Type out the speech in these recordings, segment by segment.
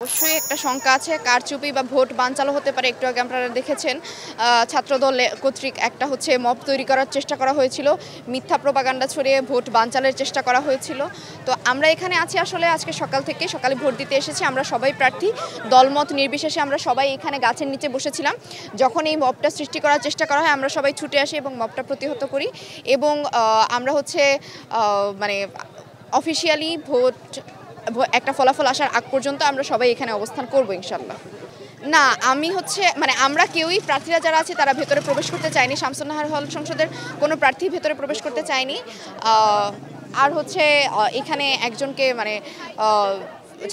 অবশ্যই একটা শঙ্কা আছে, কারচুপি বা ভোট বানচালও হতে পারে। একটু আগে আপনারা দেখেছেন ছাত্রদল কর্তৃক একটা মব তৈরি করার চেষ্টা করা হয়েছিল, মিথ্যা প্রপাগান্ডা ছড়িয়ে ভোট বানচালের চেষ্টা করা হয়েছিল। তো আমরা এখানে আছি আসলে আজকে সকালে ভোট দিতে এসেছি। আমরা সবাই প্রার্থী, দলমত নির্বিশেষে আমরা সবাই এখানে গাছের নিচে বসেছিলাম। যখন এই মবটা সৃষ্টি করার চেষ্টা করা হয় আমরা সবাই ছুটে আসি এবং মবটা প্রতিহত করি এবং আমরা মানে অফিসিয়ালি একটা ফলাফল আসার আগ পর্যন্ত আমরা সবাই এখানে অবস্থান করব ইনশাল্লাহ। না, মানে আমরা কেউই, প্রার্থীরা যারা আছে তারা ভেতরে প্রবেশ করতে চায়নি। শামসুন্নাহার হল সংসদের কোনো প্রার্থী ভেতরে প্রবেশ করতে চায়নি। আর এখানে একজনকে মানে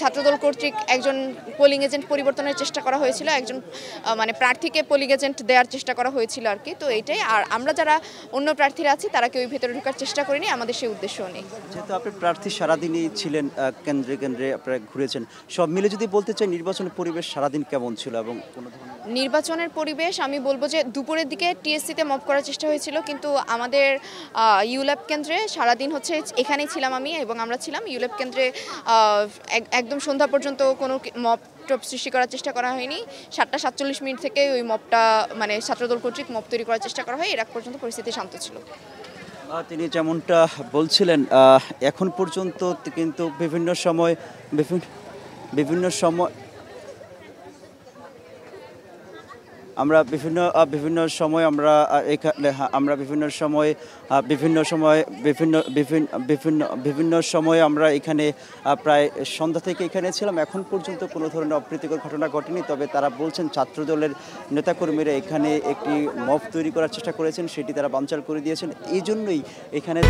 ছাত্রদল কর্তৃক একজন পোলিং এজেন্ট পরিবর্তনের চেষ্টা করা হয়েছিল, একজন মানে প্রার্থীকে পোলিং এজেন্ট দেওয়ার চেষ্টা করা হয়েছিল আর কি। তো এইটাই। আর আমরা যারা অন্য প্রার্থীরা আছি তারা কেউ ভেতরে ঢোকার চেষ্টা করিনি, আমাদের সেই উদ্দেশ্যও নেই। যেহেতু আপনি প্রার্থী সারাদিনই ছিলেন, কেন্দ্রে কেন্দ্রে আপনারা ঘুরেছেন, সব মিলে যদি বলতে চাই নির্বাচনের পরিবেশ সারাদিন কেমন ছিল এবং কোনো ধরনের নির্বাচনের পরিবেশ আমি বলবো যে দুপুরের দিকে টিএসসিতে মব করার চেষ্টা হয়েছিল, কিন্তু আমাদের ইউল্যাব কেন্দ্রে সারাদিন এখানেই ছিলাম আমি এবং আমরা ছিলাম ইউল্যাব কেন্দ্রে একদম সন্ধ্যা পর্যন্ত কোনো মব টপ সৃষ্টি করার চেষ্টা করা হয়নি। 7:47 থেকে ওই মবটা মানে ছাত্রদল কর্তৃক মব তৈরি করার চেষ্টা করা হয়। এর আগ পর্যন্ত পরিস্থিতি শান্ত ছিল। তিনি যেমনটা বলছিলেন, এখন পর্যন্ত কিন্তু বিভিন্ন সময় আমরা বিভিন্ন সময় আমরা এখানে প্রায় সন্ধ্যা থেকে এখানে ছিলাম। এখন পর্যন্ত কোনো ধরনের অপ্রীতিকর ঘটনা ঘটেনি। তবে তারা বলছেন ছাত্রদলের নেতাকর্মীরা এখানে একটি মব তৈরি করার চেষ্টা করেছেন, সেটি তারা বানচাল করে দিয়েছেন। এই জন্যই এখানে